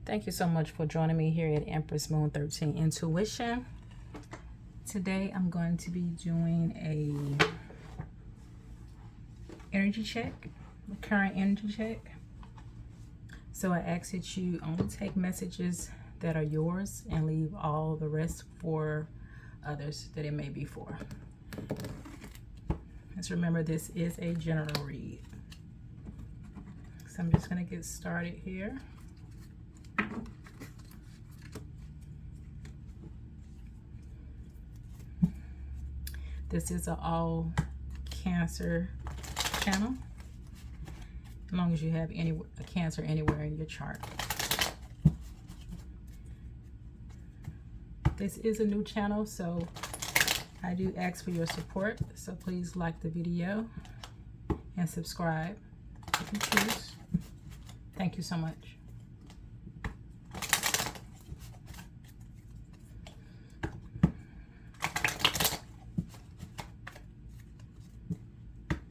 Thank you so much for joining me here at Empress Moon 13 Intuition. Today I'm going to be doing a energy check, a current energy check. So I ask that you only take messages that are yours and leave all the rest for others that it may be for. Just remember, this is a general read. So I'm just going to get started here. This is an all Cancer channel, as long as you have a Cancer anywhere in your chart. This is a new channel, so I do ask for your support. So please like the video and subscribe if you choose. Thank you so much.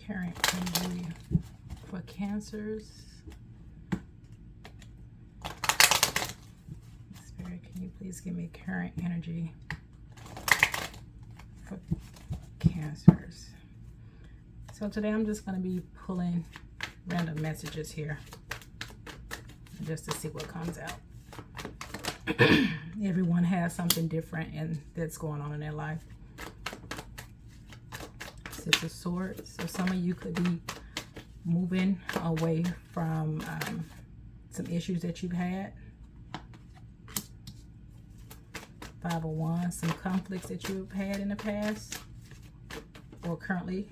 Current energy for Cancers. Spirit, can you please give me current energy for Cancers? So today I'm just going to be pulling random messages here just to see what comes out. Everyone has something different and that's going on in their life. Six of Swords. So some of you could be moving away from some issues that you've had. Five of Wands. Some conflicts that you've had in the past or currently.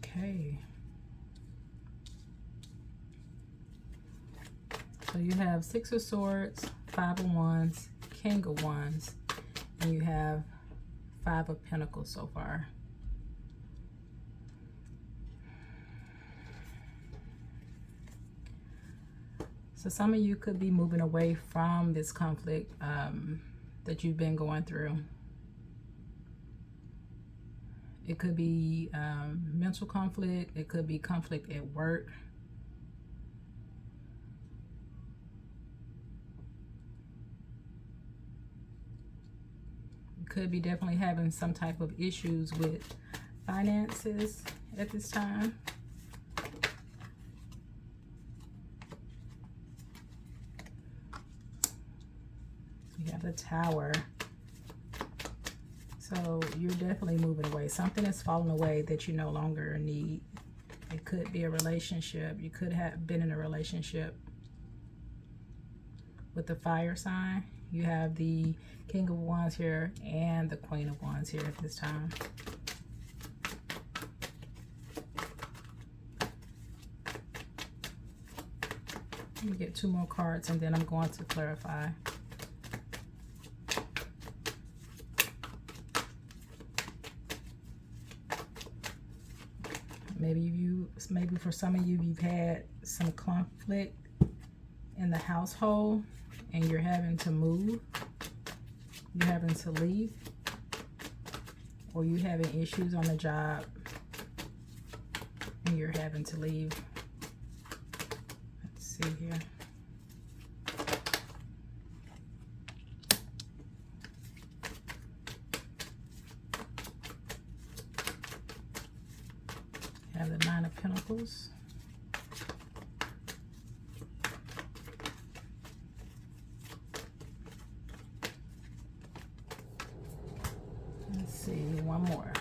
Okay. So you have Six of Swords, Five of Wands, King of Wands, and you have Five of Pentacles so far. So some of you could be moving away from this conflict that you've been going through. It could be mental conflict. It could be conflict at work. You could be definitely having some type of issues with finances at this time. You have the Tower. So you're definitely moving away. Something is falling away that you no longer need. It could be a relationship. You could have been in a relationship with the fire sign. You have the King of Wands here and the Queen of Wands here at this time. Let me get two more cards and then I'm going to clarify. Maybe for some of you, you've had some conflict in the household and you're having to move, you're having to leave, or you're having issues on the job and you're having to leave. Let's see here. Have the Nine of Pentacles. Let's see, one more.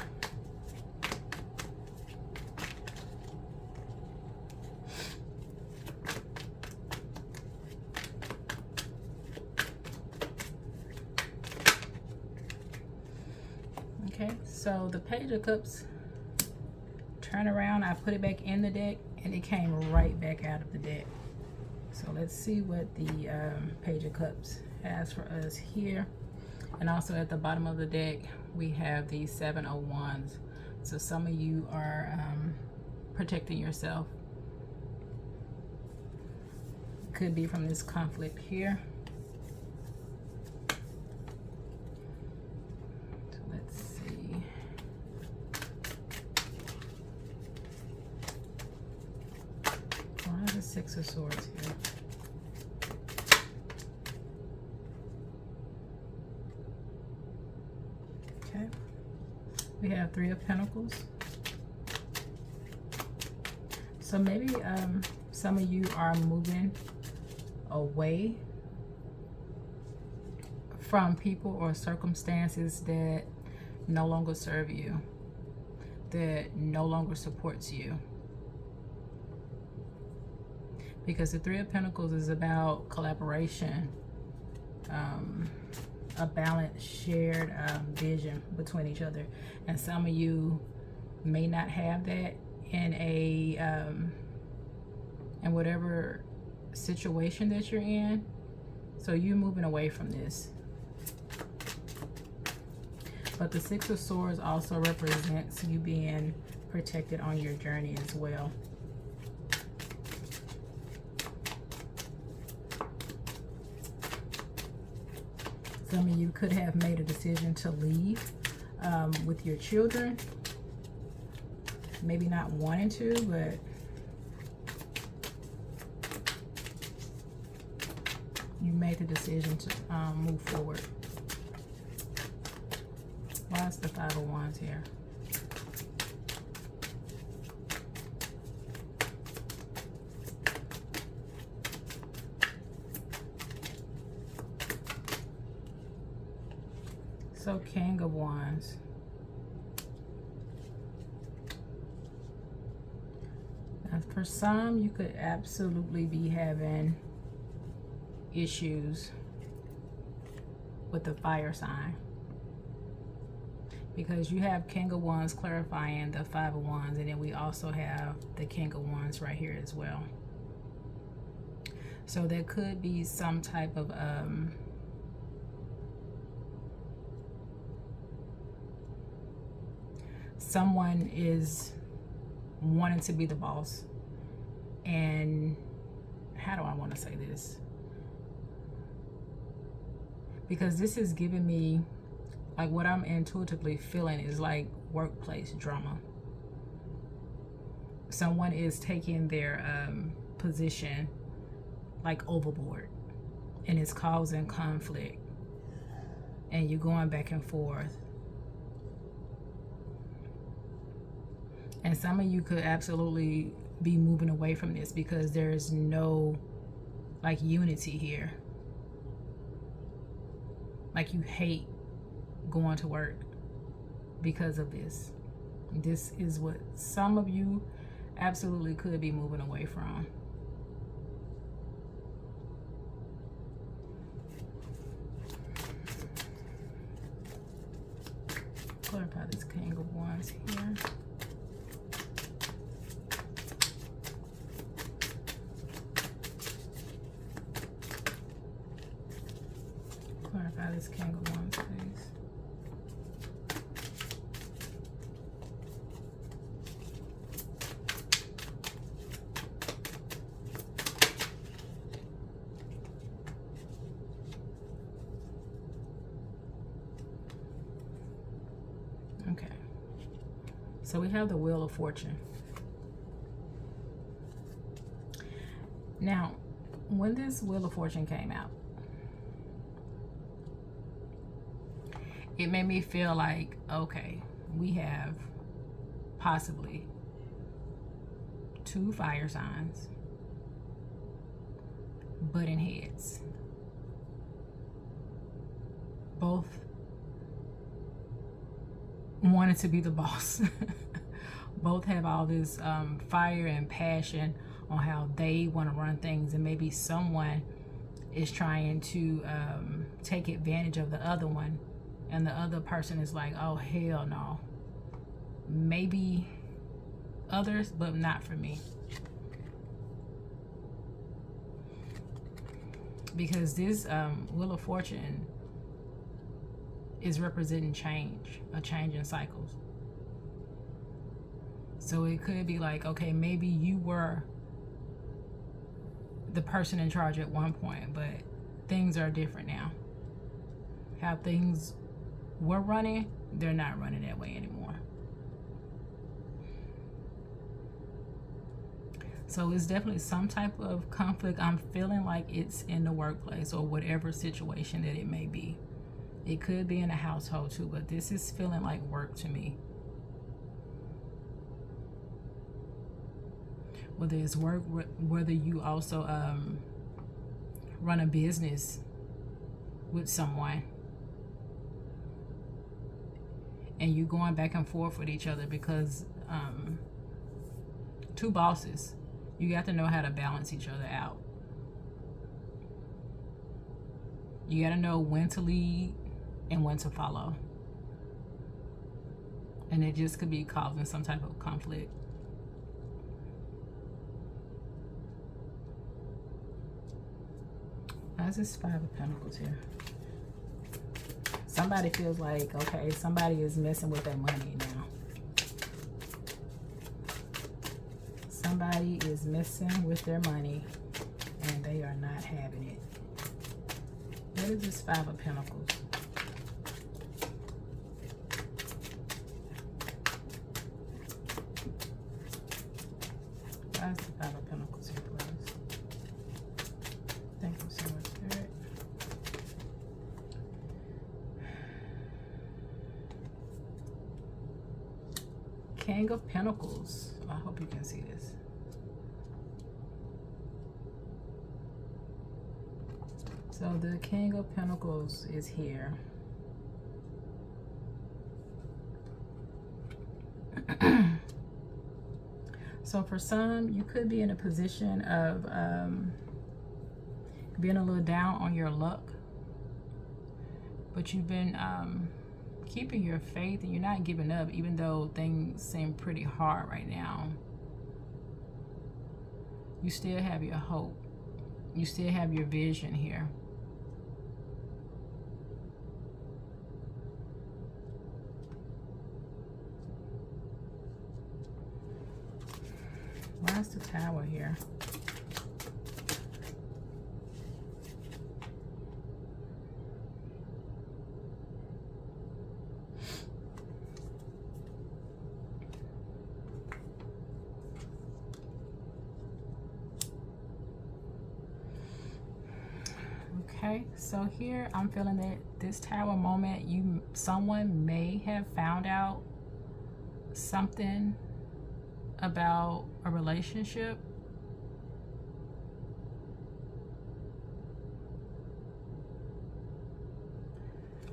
Okay, so the Page of Cups. Turn around, I put it back in the deck and it came right back out of the deck. So let's see what the Page of Cups has for us here. And also at the bottom of the deck we have the Seven of Wands. So some of you are protecting yourself. could be from this conflict here. So let's see. Why is the Six of Swords here? Okay. We have Three of Pentacles. So maybe some of you are moving away from people or circumstances that no longer serve you, that no longer supports you. Because the Three of Pentacles is about collaboration, a balanced, shared vision between each other. And some of you may not have that in in whatever situation that you're in. So you're moving away from this. But the Six of Swords also represents you being protected on your journey as well. Some of you could have made a decision to leave with your children. Maybe not wanting to, but you made the decision to move forward. Why is the Five of Wands here? So King of Wands. Now for some, you could absolutely be having issues with the fire sign. Because you have King of Wands clarifying the Five of Wands, and then we also have the King of Wands right here as well. So there could be some type of someone is wanting to be the boss. And how do I want to say this? Because this is giving me, like, what I'm intuitively feeling is like workplace drama. Someone is taking their position like overboard, and it's causing conflict, and you're going back and forth. And some of you could absolutely be moving away from this because there's no like unity here. Like you hate going to work because of this. This is what some of you absolutely could be moving away from. Clarify this King of Wands here. Clarify this King of Wands, please. Okay. So we have the Wheel of Fortune. Now, when this Wheel of Fortune came out, it made me feel like, okay, we have possibly two fire signs butting heads. Both wanted to be the boss. Both have all this fire and passion on how they want to run things, and maybe someone is trying to take advantage of the other one, and the other person is like, oh hell no, maybe others but not for me. Because this Wheel of Fortune is representing change, a change in cycles. So it could be like, okay, maybe you were the person in charge at one point, but things are different now. How things were running, they're not running that way anymore. So it's definitely some type of conflict. I'm feeling like it's in the workplace or whatever situation that it may be. It could be in a household too, but this is feeling like work to me. Whether it's work, whether you also run a business with someone and you going back and forth with each other because two bosses, you got to know how to balance each other out. You got to know when to lead and when to follow. And it just could be causing some type of conflict. Why is this Five of Pentacles here? Somebody feels like, okay, somebody is messing with their money now. Somebody is messing with their money and they are not having it. What is this Five of Pentacles? Why is the Five of Pentacles here, please? Thank you so much, Spirit. King of Pentacles. I hope you can see this. So the King of Pentacles is here. So for some, you could be in a position of being a little down on your luck, but you've been keeping your faith and you're not giving up, even though things seem pretty hard right now. You still have your hope. You still have your vision here. Why is the Tower here? Okay, so here I'm feeling that this Tower moment, someone may have found out something about a relationship.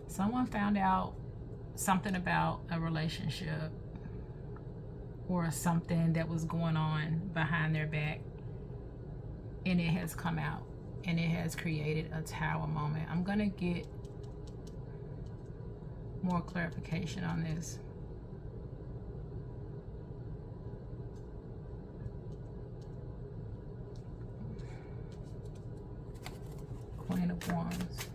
Someone found out something about a relationship or something that was going on behind their back, and it has come out and it has created a Tower moment. I'm gonna get more clarification on this. Queen of Wands.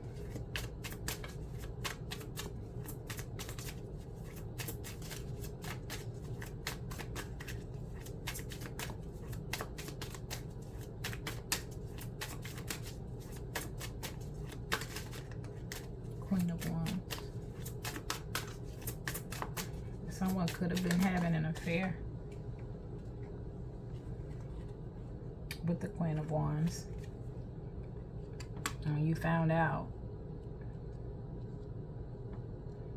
Queen of Wands. Someone could have been having an affair with the Queen of Wands. And you found out,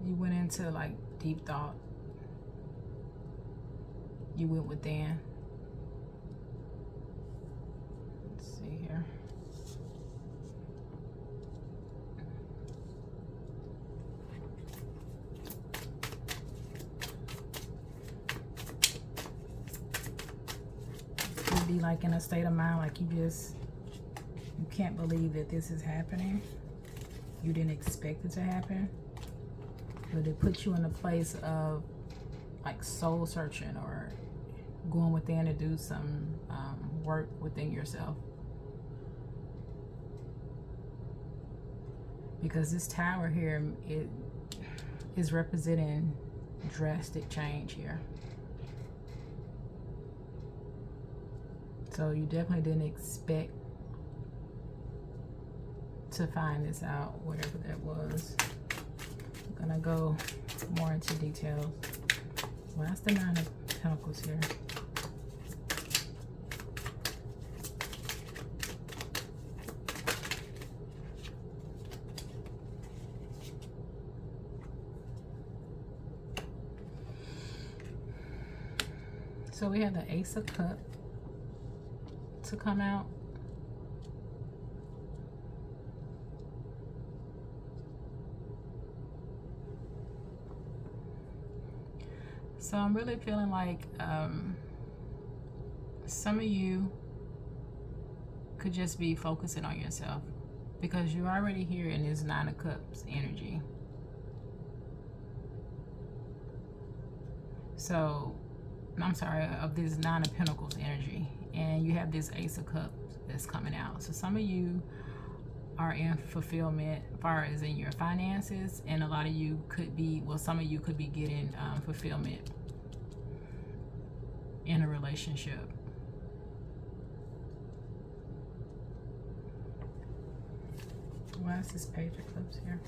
you went into like deep thought. You went within. Let's see here. You'd be like in a state of mind like you can't believe that this is happening. You didn't expect it to happen, but it puts you in a place of like soul searching or going within to do some work within yourself. Because this Tower here, it is representing drastic change here. So you definitely didn't expect to find this out, whatever that was. I'm gonna go more into details. Well, that's the Nine of Pentacles here. So we have the Ace of Cups to come out. So I'm really feeling like some of you could just be focusing on yourself because you're already here in this Nine of Cups energy. So, I'm sorry, of this Nine of Pentacles energy, and you have this Ace of Cups that's coming out. So some of you are in fulfillment as far as in your finances, and a lot of you could be, well, some of you could be getting fulfillment in a relationship. Why is this Page of Cups here?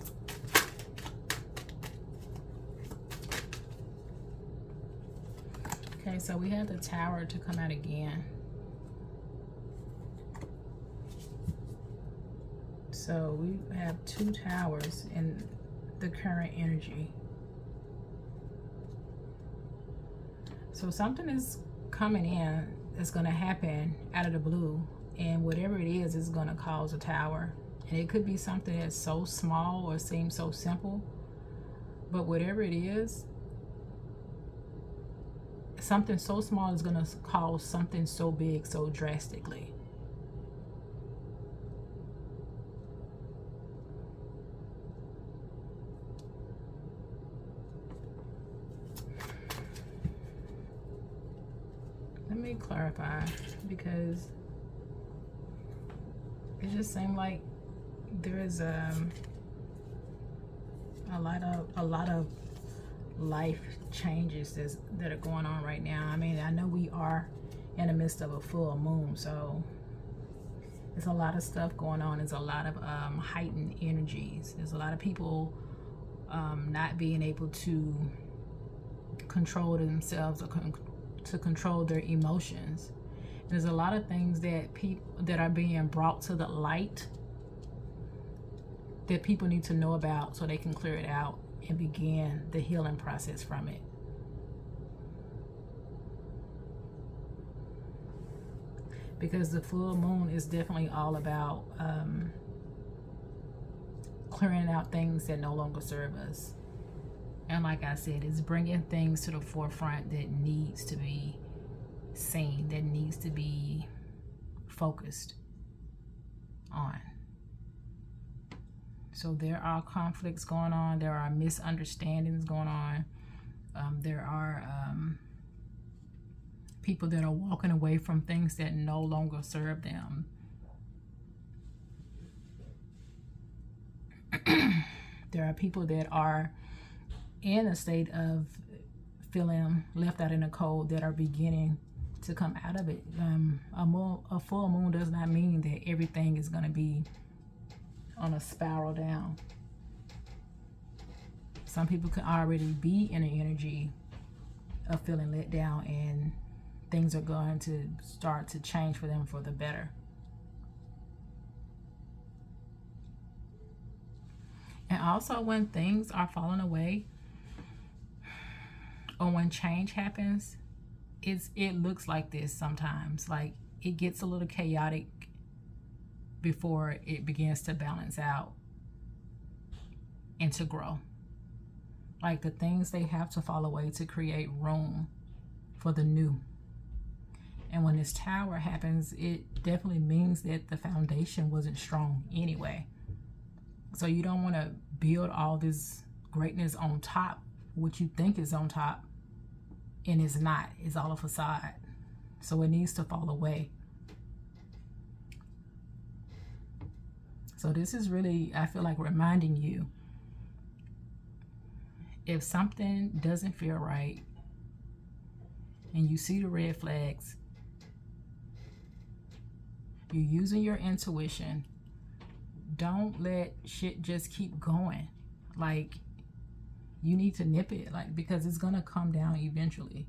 Okay, so we have the Tower to come out again. So we have two towers in the current energy. So something is coming in that's going to happen out of the blue, and whatever it is going to cause a tower. And it could be something that's so small or seems so simple, but whatever it is, something so small is going to cause something so big so drastically. Let me clarify, because it just seemed like there is a lot of life changes that are going on right now. I mean, I know we are in the midst of a full moon, so there's a lot of stuff going on. There's a lot of heightened energies. There's a lot of people not being able to control themselves or to control their emotions. There's a lot of things that people that are being brought to the light that people need to know about so they can clear it out and begin the healing process from it. Because the full moon is definitely all about clearing out things that no longer serve us. And like I said, it's bringing things to the forefront that needs to be seen, that needs to be focused on. So there are conflicts going on. There are misunderstandings going on. There are people that are walking away from things that no longer serve them. There are people that are in a state of feeling left out in the cold that are beginning to come out of it. A full moon does not mean that everything is going to be on a spiral down. Some people could already be in an energy of feeling let down, and things are going to start to change for them for the better. And also, when things are falling away or when change happens, it looks like this sometimes. Like, it gets a little chaotic before it begins to balance out and to grow. Like, the things, they have to fall away to create room for the new. And when this Tower happens, it definitely means that the foundation wasn't strong anyway. So you don't want to build all this greatness on top, what you think is on top, and it's not. It's all a facade. So it needs to fall away. So this is really, I feel like, reminding you, if something doesn't feel right and you see the red flags, you're using your intuition, don't let shit just keep going. Like, you need to nip it, like, because it's gonna come down eventually.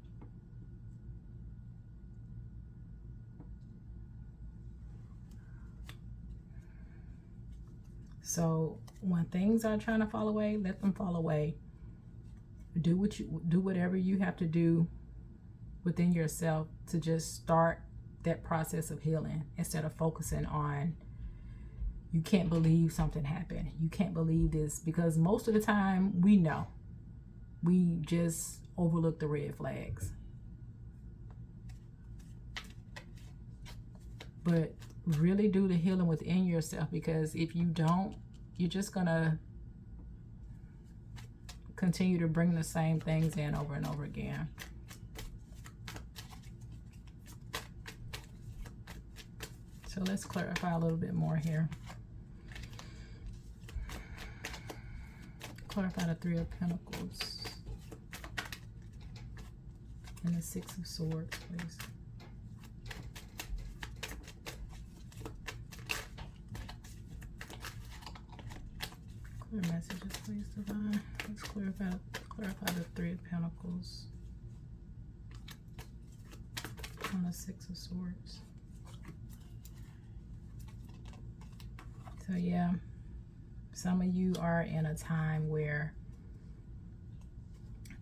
So when things are trying to fall away, let them fall away. Do whatever you have to do within yourself to just start that process of healing, instead of focusing on, you can't believe something happened, you can't believe this, because most of the time we know, we just overlook the red flags. But really do the healing within yourself, because if you don't, you're just gonna continue to bring the same things in over and over again. So let's clarify a little bit more here. Clarify the Three of Pentacles and the Six of Swords, please. Clear messages, please, Divine. Let's clarify the Three of Pentacles on the Six of Swords. So yeah, some of you are in a time where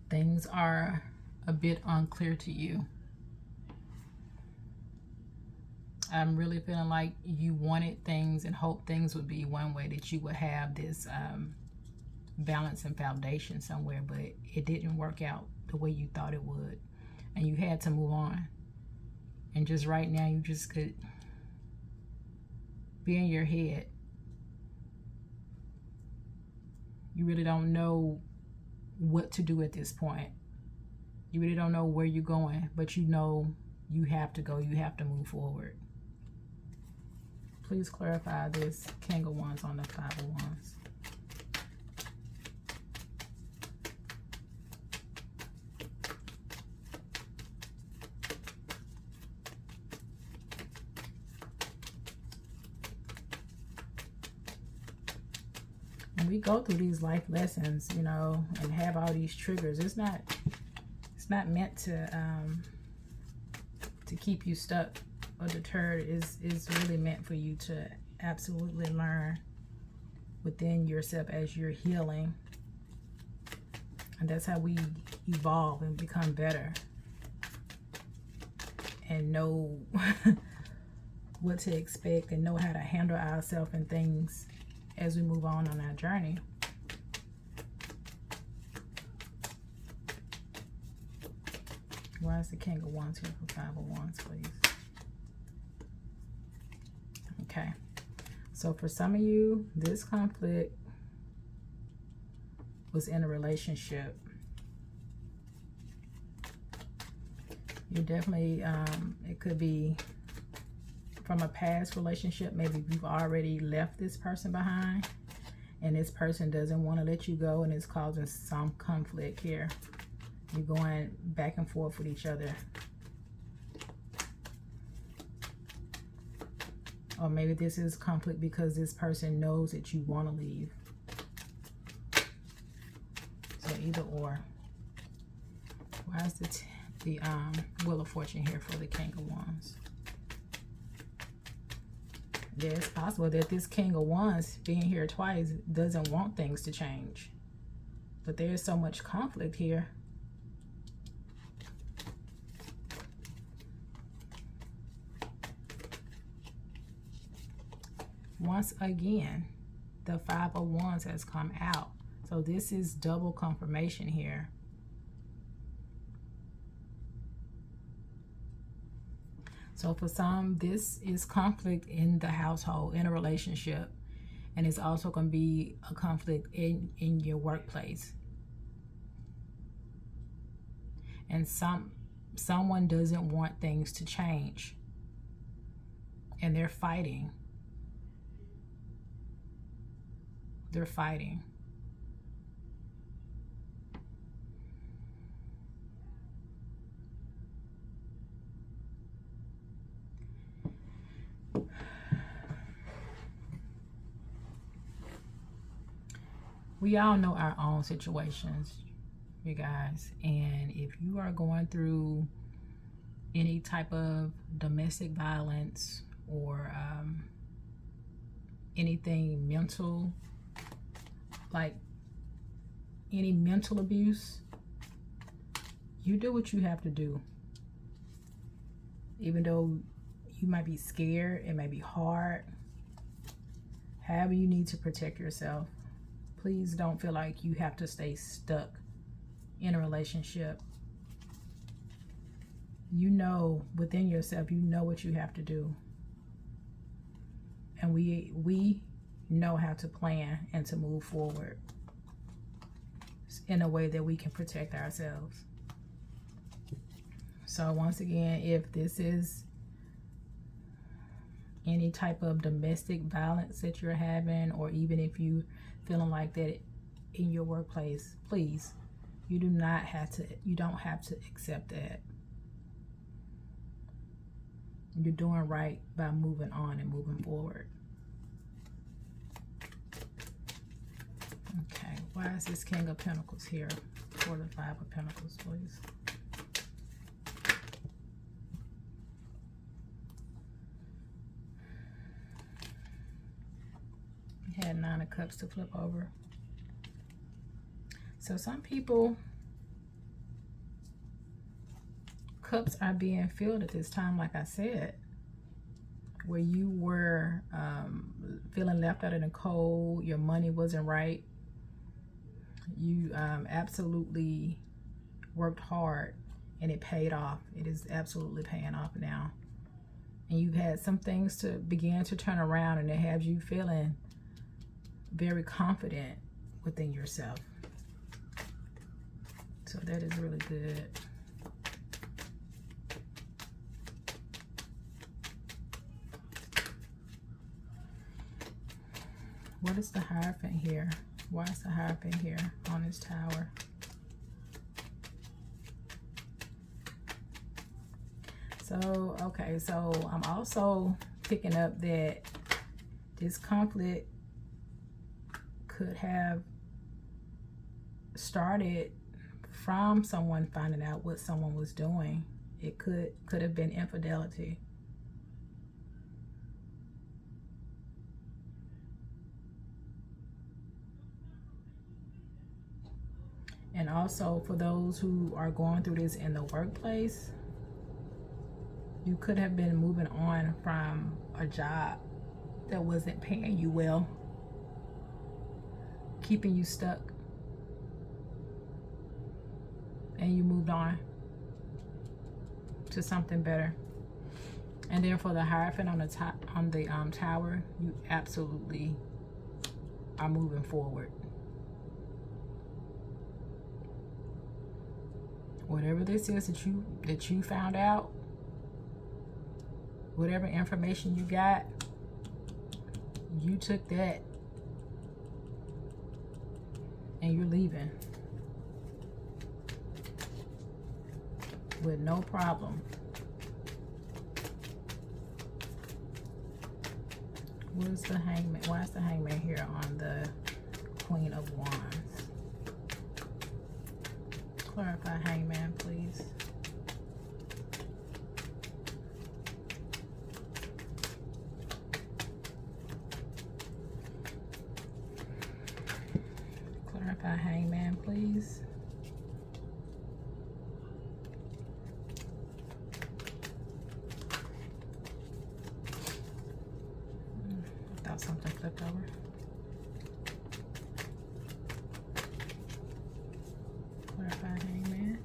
things are a bit unclear to you. I'm really feeling like you wanted things and hoped things would be one way, that you would have this balance and foundation somewhere, but it didn't work out the way you thought it would, and you had to move on. And just right now, you just could be in your head. You really don't know what to do at this point. You really don't know where you're going, but you know you have to go, you have to move forward. Please clarify this King of Wands on the Five of Wands. When we go through these life lessons, you know, and have all these triggers, it's not meant to keep you stuck or deterred. Is really meant for you to absolutely learn within yourself as you're healing. And that's how we evolve and become better and know what to expect and know how to handle ourselves and things as we move on our journey. Why is the King of Wands here for Five of Wands, please? Okay. So for some of you, this conflict was in a relationship. You definitely, it could be from a past relationship. Maybe you've already left this person behind, and this person doesn't want to let you go, and it's causing some conflict here. You're going back and forth with each other. Or maybe this is conflict because this person knows that you want to leave. So either or. Why is the Wheel of Fortune here for the King of Wands? Yeah, it's possible that this King of Wands being here twice doesn't want things to change. But there's so much conflict here. Once again, the Five of Wands has come out. So this is double confirmation here. So for some, this is conflict in the household, in a relationship. And it's also going to be a conflict in your workplace. And someone doesn't want things to change. And they're fighting. They're fighting. We all know our own situations, you guys. And if you are going through any type of domestic violence or anything mental, like any mental abuse, you do what you have to do. Even though you might be scared, it may be hard. However you need to protect yourself. Please don't feel like you have to stay stuck in a relationship. You know within yourself, you know what you have to do. And we know how to plan and to move forward in a way that we can protect ourselves. So once again, if this is any type of domestic violence that you're having, or even if you feeling like that in your workplace, please, you don't have to accept that. You're doing right by moving on and moving forward. Okay, why is this King of Pentacles here for the Five of Pentacles, please? You had Nine of Cups to flip over. So some people, cups are being filled at this time, like I said, where you were feeling left out in the cold, your money wasn't right. You absolutely worked hard and it paid off. It is absolutely paying off now. And you've had some things to begin to turn around, and it has you feeling very confident within yourself. So that is really good. What is the Hierophant here? Why is the Hierophant here on this Tower? So, okay, so I'm also picking up that this conflict could have started from someone finding out what someone was doing. It could have been infidelity. And also for those who are going through this in the workplace, you could have been moving on from a job that wasn't paying you well, keeping you stuck, and you moved on to something better. And then for the Hierophant on the top, on the Tower, you absolutely are moving forward. Whatever this is that you found out, whatever information you got, you took that and you're leaving with no problem. What is the Hangman? Why is the Hangman here on the Queen of Wands? Clarify Hangman, please. Clarify Hangman, please. I thought something flipped over. Clarify Hangman.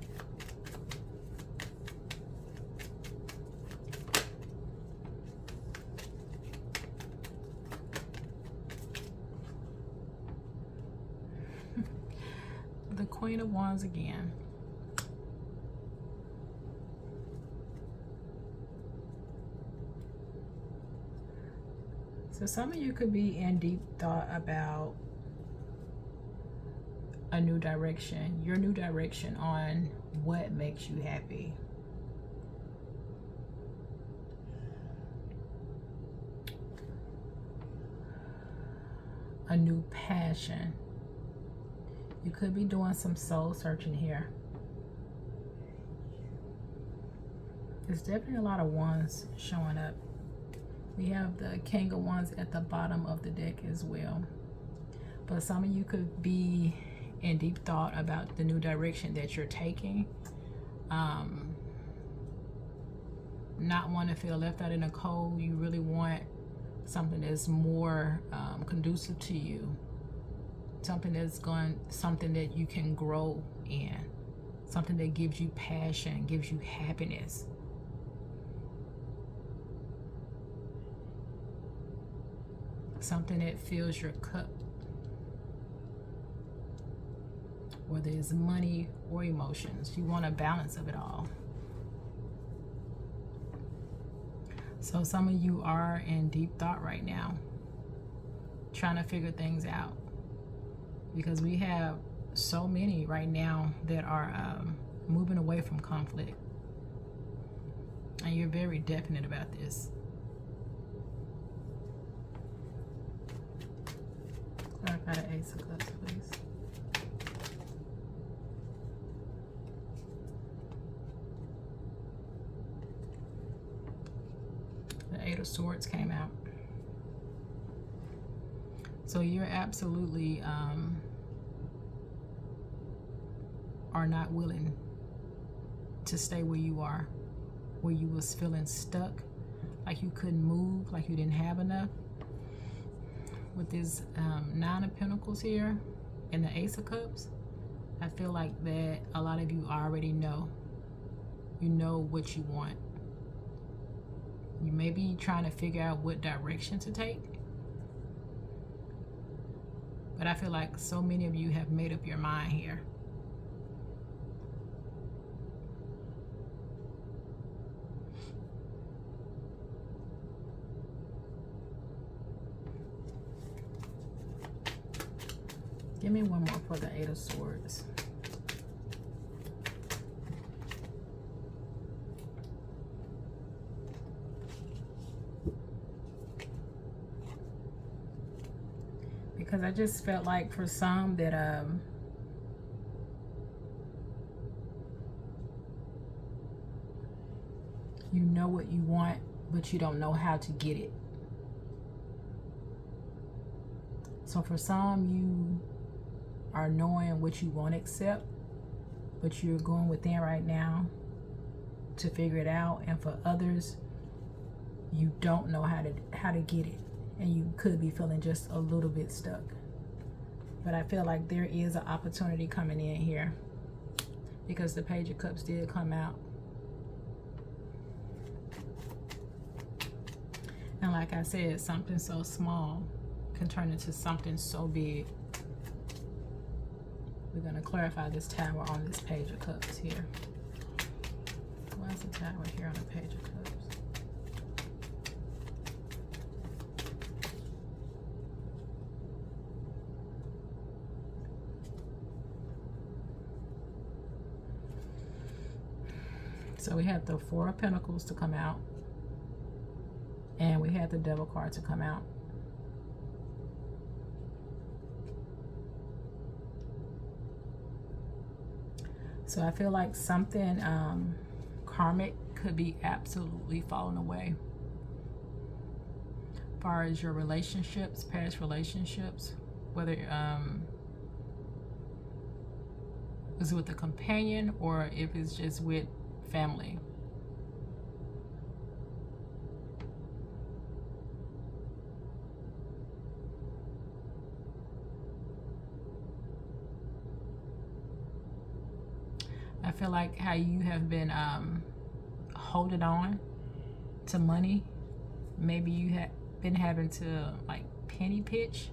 The Queen of Wands again. So some of you could be in deep thought about a new direction, your new direction on what makes you happy. A new passion. You could be doing some soul searching here. There's definitely a lot of wands showing up. We have the King of Wands at the bottom of the deck as well. But some of you could be in deep thought about the new direction that you're taking. Not want to feel left out in the cold. You really want something that's more conducive to you. Something that you can grow in. Something that gives you passion, gives you happiness. Something that fills your cup. Whether it's money or emotions. You want a balance of it all. So some of you are in deep thought right now, trying to figure things out, because we have so many right now that are moving away from conflict, and you're very definite about this. Clarify the Ace of Cups, please. The Eight of Swords came out. So you're absolutely are not willing to stay where you are, where you was feeling stuck, like you couldn't move, like you didn't have enough. With this Nine of Pentacles here and the Ace of Cups, I feel like that a lot of you already know. You know what you want. You may be trying to figure out what direction to take. But I feel like so many of you have made up your mind here. Give me one more for the Eight of Swords. Because I just felt like for some that you know what you want, but you don't know how to get it. So for some, you are knowing what you won't accept, but you're going within right now to figure it out. And for others, you don't know how to get it, and you could be feeling just a little bit stuck. But I feel like there is an opportunity coming in here, because the Page of Cups did come out. And like I said, something so small can turn into something so big. We're going to clarify this Tower on this Page of Cups here. Why is the Tower here on the Page of Cups? So we had the Four of Pentacles to come out, and we had the Devil card to come out. So I feel like something karmic could be absolutely falling away. As far as your relationships, past relationships, whether is it with a companion or if it's just with family. I feel like how you have been holding on to money. Maybe you have been having to like penny pinch.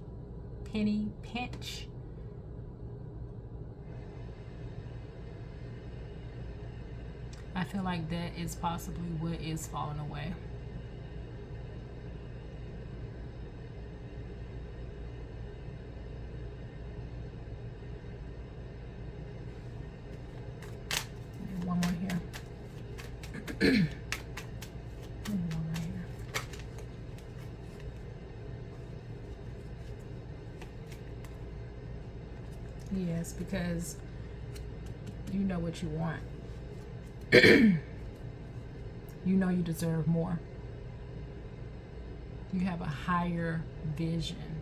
I feel like that is possibly what is falling away. One more here. One right here. Yes, because you know what you want. You know you deserve more. You have a higher vision.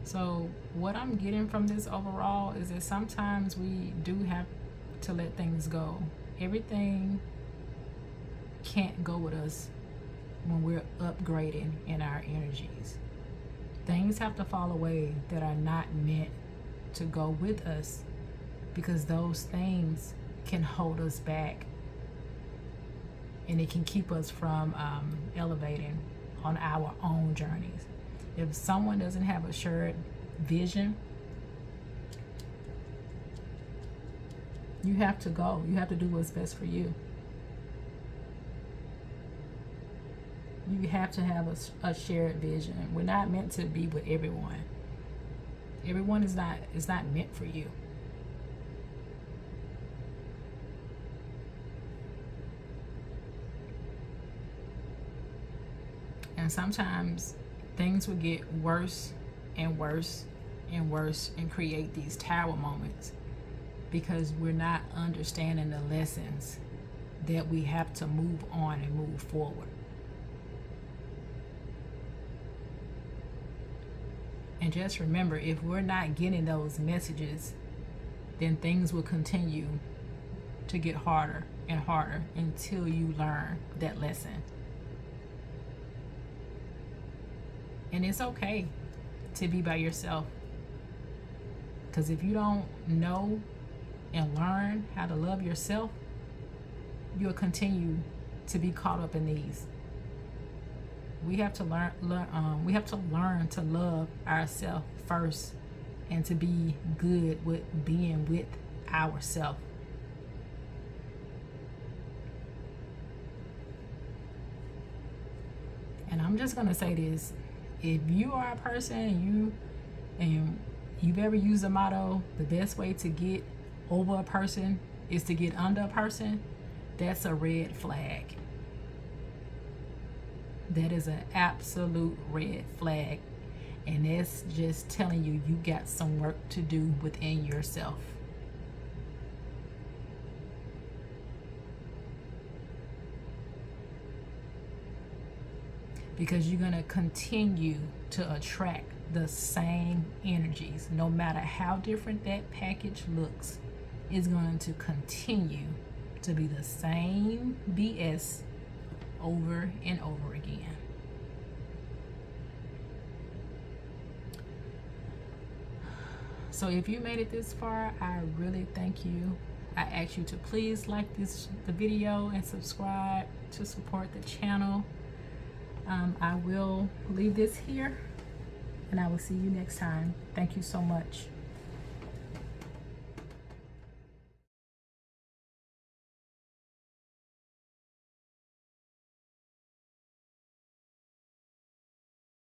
So what I'm getting from this overall is that sometimes we do have to let things go. Everything can't go with us when we're upgrading in our energies. Things have to fall away that are not meant to go with us, because those things can hold us back, and it can keep us from elevating on our own journeys. If someone doesn't have a shared vision, you have to go. You have to do what's best for you. You have to have a shared vision. We're not meant to be with everyone. Everyone is not meant for you. And sometimes things will get worse and worse and worse and create these tower moments because we're not understanding the lessons that we have to move on and move forward. And just remember, if we're not getting those messages, then things will continue to get harder and harder until you learn that lesson. And it's okay to be by yourself, because if you don't know and learn how to love yourself, you'll continue to be caught up in these. We have to learn to love ourselves first, and to be good with being with ourselves. And I'm just gonna say this: if you are a person and you've ever used the motto, the best way to get over a person is to get under a person, that's a red flag. That is an absolute red flag. And that's just telling you you got some work to do within yourself. Because you're going to continue to attract the same energies. No matter how different that package looks, it's going to continue to be the same BS over and over again. So if you made it this far, I really thank you. I ask you to please like the video and subscribe to support the channel. I will leave this here, and I will see you next time. Thank you so much.